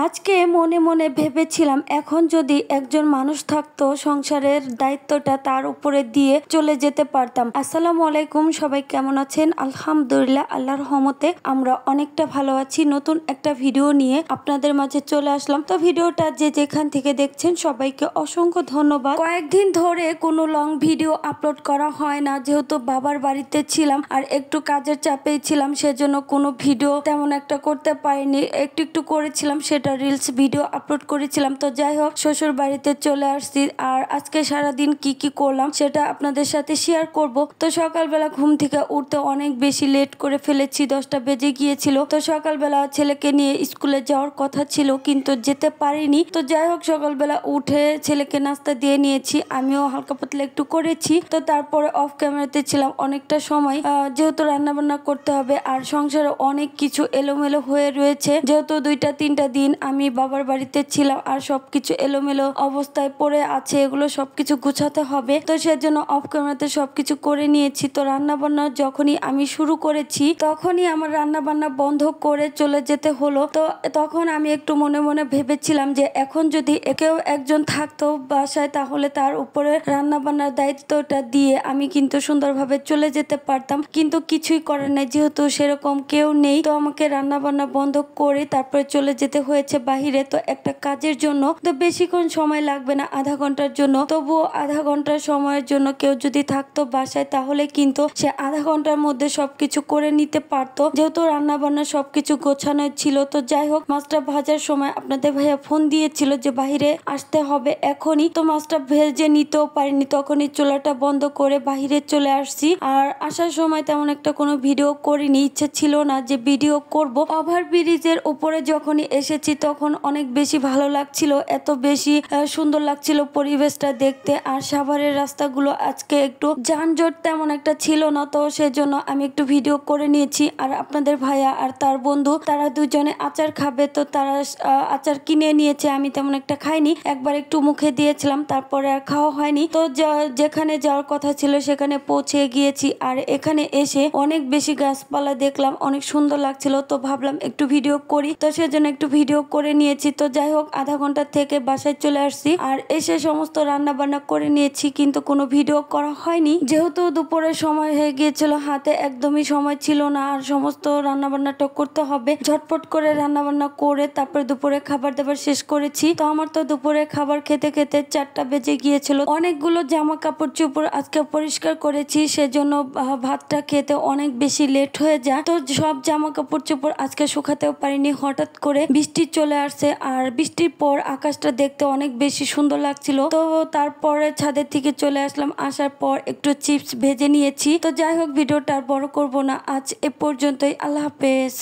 আজকে মনে মনে ভেবেছিলাম এখন যদি একজন মানুষ থাকতো সংসারের দায়িত্বটা তার উপরে দিয়ে চলে যেতে পারতাম। আসসালামু আলাইকুম, সবাই কেমন আছেন? আলহামদুলিল্লাহ, আল্লাহর রহমতে আমরা অনেকটা ভালো আছি। নতুন একটা ভিডিও নিয়ে আপনাদের মাঝে চলে আসলাম। তো ভিডিওটা যে যেখান থেকে দেখছেন সবাইকে অসংখ্য ধন্যবাদ। কয়েকদিন ধরে কোনো লং ভিডিও আপলোড করা হয় না, যেহেতু বাবার বাড়িতে ছিলাম আর একটু কাজের চাপেই ছিলাম, সেজন্য কোনো ভিডিও তেমন একটা করতে পারিনি। একটু একটু করেছিলাম, সেটা রিলস ভিডিও আপলোড করেছিলাম। তো যাই হোক, শ্বশুর বাড়িতে চলে আসছি আর আজকে সারাদিন কি কি করলাম সেটা আপনাদের সাথে শেয়ার করব। তো সকালবেলা ঘুম থেকে উঠতে অনেক বেশি লেট করে ফেলেছি, 10টা বেজে গিয়েছিল। তো সকালবেলা ছেলেকে নিয়ে স্কুলে যাওয়ার কথা ছিল কিন্তু যেতে পারিনি। তো যাই হোক, সকালবেলা উঠে ছেলেকে নাস্তা দিয়ে নিয়েছি, আমিও হালকা পাতলা একটু করেছি। তো তারপরে অফ ক্যামেরাতে ছিলাম অনেকটা সময়, যেহেতু রান্না বান্না করতে হবে আর সংসারে অনেক কিছু এলোমেলো হয়ে রয়েছে। যেহেতু 2-3টা দিন আমি বাবার বাড়িতে ছিলাম আর সবকিছু এলোমেলো অবস্থায় পড়ে আছে, এগুলো সবকিছু গুছাতে হবে। তো সেজন্য অফ ক্যামেরাতে সবকিছু করে নিয়েছি। তো রান্না বান্না যখনই আমি শুরু করেছি তখনই আমার রান্না বান্না বন্ধ করে চলে যেতে হলো। তো তখন আমি একটু মনে মনে ভেবেছিলাম যে এখন যদি কেউ একজন থাকতো বাসায় তাহলে তার উপরে রান্না বান্নার দায়িত্বটা দিয়ে আমি কিন্তু সুন্দরভাবে চলে যেতে পারতাম, কিন্তু কিছুই করার নেই। যেহেতু সেরকম কেউ নেই, তো আমাকে রান্না বান্না বন্ধ করে তারপরে চলে যেতে হয়েছে বাহিরে। তো একটা কাজের জন্য তো বেশিক্ষণ সময় লাগবে না, আধা ঘন্টার জন্য। তবুও আধা ঘন্টার সময়ের জন্য কেউ যদি থাকতো বাসায় তাহলে কিন্তু সে আধা ঘন্টার মধ্যে সবকিছু করে নিতে পারতো, যেহেতু রান্না বান্না সবকিছু গোছানো ছিল। তো যাই হোক, মাছটা ভাজার সময় আপনাদের ভাইয়া ফোন দিয়েছিল যে বাহিরে আসতে হবে এখনই। তো মাছটা ভেজে নিতেও পারিনি, তখনই চুলাটা বন্ধ করে বাহিরে চলে আসছি। আর আসার সময় তেমন একটা কোনো ভিডিও করিনি, ইচ্ছে ছিল না যে ভিডিও করব। ওভার ব্রিজের উপরে যখনই এসেছি তখন অনেক বেশি ভালো লাগছিল, এত বেশি সুন্দর লাগছিল পরিবেশটা দেখতে। আর সাভারের রাস্তাগুলো আজকে একটু যানজট তেমন একটা ছিল না, তো সেজন্য আমি একটু ভিডিও করে নিয়েছি। আর আপনাদের ভাইয়া আর তার বন্ধু তারা দুজনে আচার খাবে, তো তারা আচার কিনে নিয়েছে, আমি তেমন একটা খাইনি, একবার একটু মুখে দিয়েছিলাম, তারপরে আর খাওয়া হয়নি। তো যেখানে যাওয়ার কথা ছিল সেখানে পৌঁছে গিয়েছি। আর এখানে এসে অনেক বেশি গাছপালা দেখলাম, অনেক সুন্দর লাগছিল। তো ভাবলাম একটু ভিডিও করি, তো সেজন্য একটু ভিডিও করে নিয়েছি। তো যাই হোক, আধা ঘন্টা থেকে বাসায় চলে আসছি আর এসে সমস্ত রান্না বান্না করে নিয়েছি, কিন্তু কোনো ভিডিও করা হয়নি। যেহেতু দুপুরের সময় হয়ে গিয়েছিল, হাতে একদমই সময় ছিল না আর সমস্ত রান্না বান্নাটা করতে হবে। ঝটপট করে রান্না বান্না করে তারপরে দুপুরে খাবার দাবার শেষ করেছি। তো আমার তো দুপুরে খাবার খেতে খেতে 4টা বেজে গিয়েছিল। অনেকগুলো জামা কাপড় চোপড় আজকে পরিষ্কার করেছি, সেজন্য ভাতটা খেতে অনেক বেশি লেট হয়ে যায়। তো সব জামা কাপড় চোপড় আজকে শুকাতেও পারিনি, হঠাৎ করে বৃষ্টি চলে আসছে আর বৃষ্টির পর আকাশটা দেখতে অনেক বেশি সুন্দর লাগছিল। তো তারপরে ছাদের থেকে চলে আসলাম, আসার পর একটু চিপস ভেজে নিয়েছি। তো যাই হোক, ভিডিওটা আর বড় করব না, আজ এ পর্যন্তই। আল্লাহ হাফেজ।